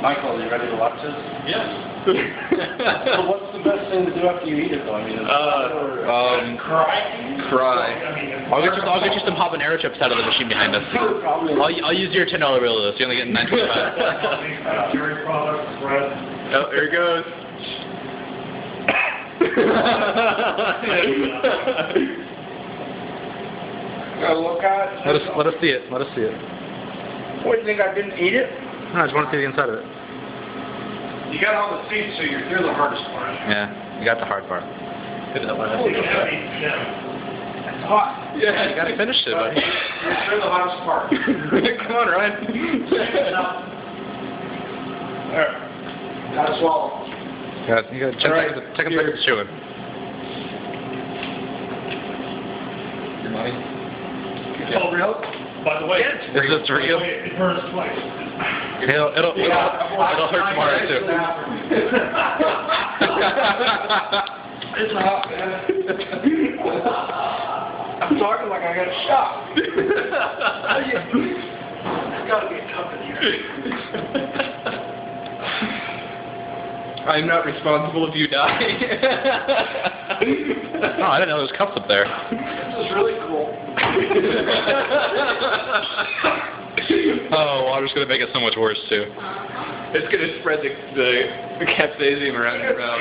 Michael, are you ready to watch this? Yeah. So what's the best thing to do after you eat it, though? I mean, Cry. I'll get you some habanero chips out of the machine behind us. I'll use your $10 bill though, so you're only getting $9.25. Dairy products, bread. Oh, there it goes. Look at it. Let us see it. Let us see it. What, you think I didn't eat it? No, I just want to see the inside of it. You got all the seeds, so you're the hardest part. Yeah, you got the hard part. It's hot. Yeah, you gotta finish it, buddy. You're the hottest part. Come on, Ryan. There. Gotta swallow. You got 10 seconds chewing. Your money? It's all real? By the way, Is this real? It burns twice. It'll hurt tomorrow too. It's hot, man. I'm talking like I got a shot. It's gotta be tough in here. I'm not responsible if you die. No, I didn't know there was cups up there. This is really cool. Oh, water's gonna make it so much worse too. It's gonna spread the capsaicin around your mouth.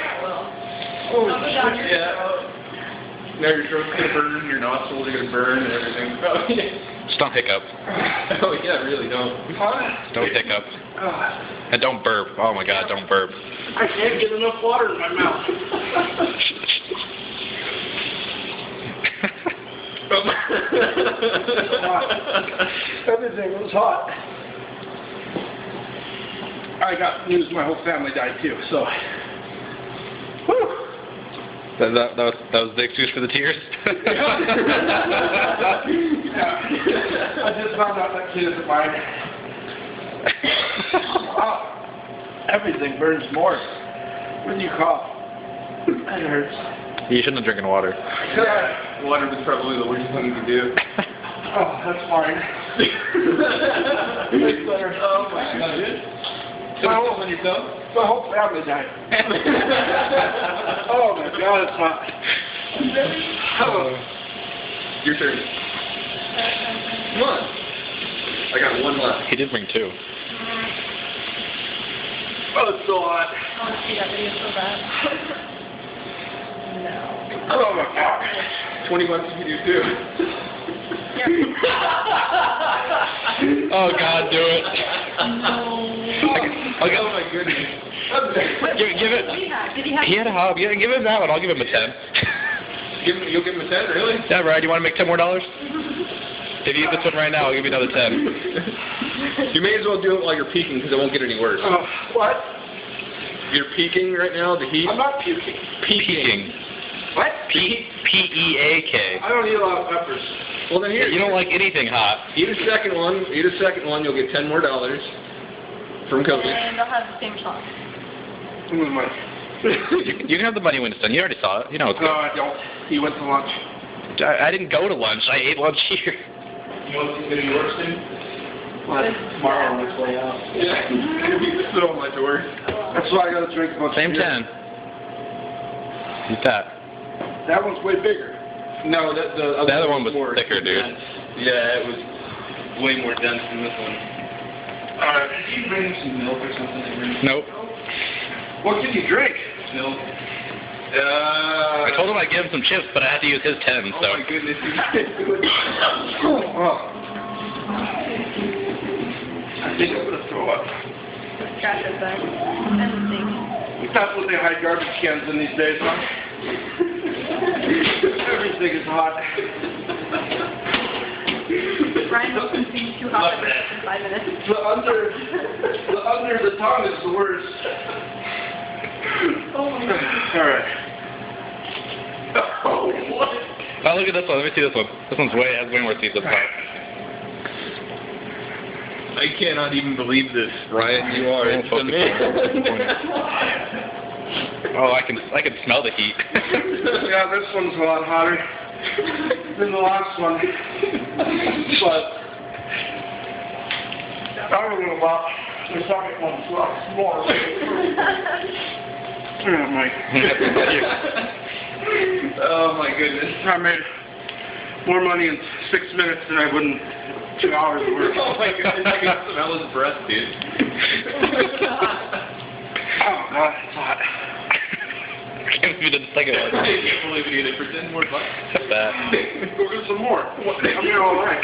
Oh, shit. Yeah. Now your throat's gonna burn, your nostrils are gonna burn, and everything. Oh, yeah. Just don't hiccup. Oh yeah, really don't. Don't hiccup. And don't burp. Oh my God, don't burp. I can't get enough water in my mouth. Everything was hot. I got news my whole family died too, so. Whew. That was the excuse for the tears? Yeah. I just found out that kid isn't mine. Wow. Everything burns more when you cough. That hurts. You shouldn't have drinking water. Yeah. Water was probably the worst thing you could do. Oh, that's fine. It's better. Oh my God. My whole family died. Oh my God, it's hot. Oh. Your turn. Come on. I got one left. He did bring 2. Oh, it's so hot. I want to see that video so bad. No. Oh my God. $20 if you do too. Oh God, do it. No. Oh my goodness. Give it. Did he have? He had a hob. Yeah, give him that one. I'll give him a 10. You'll give him a 10, really? Yeah, Brad, you want to make $10 more? If you eat this one right now, I'll give you another 10. You may as well do it while you're peeking because it won't get any worse. What? You're peeking right now, the heat? I'm not puking. Peeking. What? P-E-A-K. I don't eat a lot of peppers. Well, then here. You don't like anything hot. Eat a second one. You'll get $10 more from Kobe. And they'll have the same sauce. You can have the money when it's done. You already saw it. You know it's good. No, I don't. He went to lunch. I didn't go to lunch. I ate lunch here. You want to see yours soon? Well, tomorrow on its way out. Yeah. You sit on my door. That's why I gotta drink a bunch Same of 10. Eat that. That one's way bigger. No, the other one was more thicker, dude. dense. Yeah, it was way more dense than this one. Did you bring some milk or something? Nope. What can you drink? Milk. I told him I'd give him some chips, but I had to use his 10, so. Oh my goodness. I think I'm gonna throw up. Scratch it back. And the That's what they hide garbage cans in these days, huh? Everything is hot. Ryan will consume 2 hot dogs in 5 minutes. The under the tongue is the worst. Oh my God. All right. Oh, what? Oh, look at this one. Let me see this one. This one's has way more teeth than mine. I cannot even believe this, Ryan. You are. It's Focus Oh, I can smell the heat. Yeah, this one's a lot hotter than the last one. But I don't know about We're talking one plus more. Yeah, Mike. Oh my goodness. I made more money in 6 minutes than I would in 2 hours of work. Oh my goodness, I can smell his breath, dude. Oh God, it's hot. I can't believe you did the second one. I can't believe you did it for 10 more bucks. That's that. Go get some more. I'm here all night.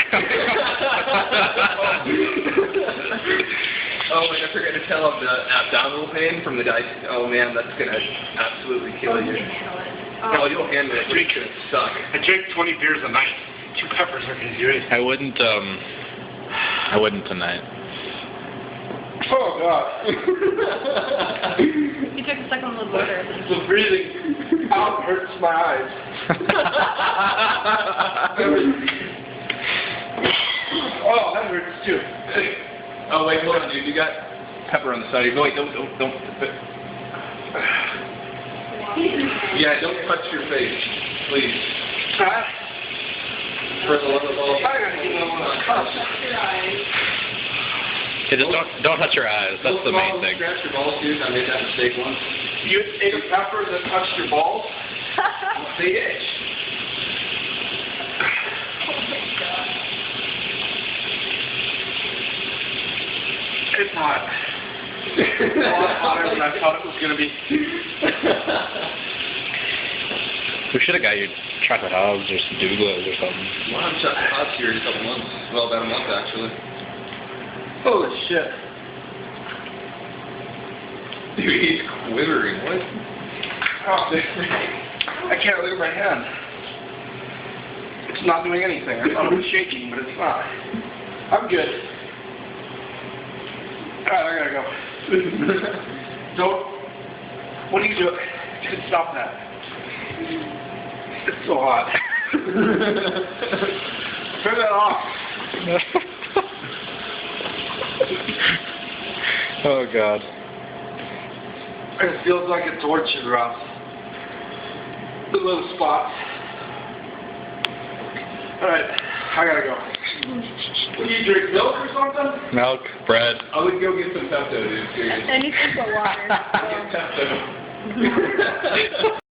Oh, and I forgot to tell him the abdominal pain from the dice. Oh man, that's gonna absolutely kill you. No, you'll handle it. It's gonna suck. I drink 20 beers a night. 2 peppers are gonna do it. I wouldn't tonight. Oh God. You took a second little water. The breathing out hurts my eyes. Oh, that hurts too. Oh wait, hold on, dude. You got pepper on the side. No, wait, don't. Yeah, don't touch your face, please. For the love of all. Yeah, just don't touch your eyes. That's the main thing. Scratch your balls, dude. I made that mistake once. You ate a pepper that touched your balls? They itch. It's hot. It's a lot hotter than I thought it was going to be. We should have got you chocolate hogs or some douglas or something. Well, I'm chocolate hot here in a couple months. Well, about a month actually. Holy shit. Dude, he's quivering. What? Oh, I can't look at my hand. It's not doing anything. I thought it was shaking, but it's not. I'm good. Alright, I gotta go. Don't. What are you doing? You can stop that. It's so hot. Turn that off. Oh God. It feels like a torture, Ross. The little spots. Alright, I gotta go. Will you drink milk or something? Milk, bread. I would go get some Pepto, dude. Seriously. Anything but water. Get Pepto.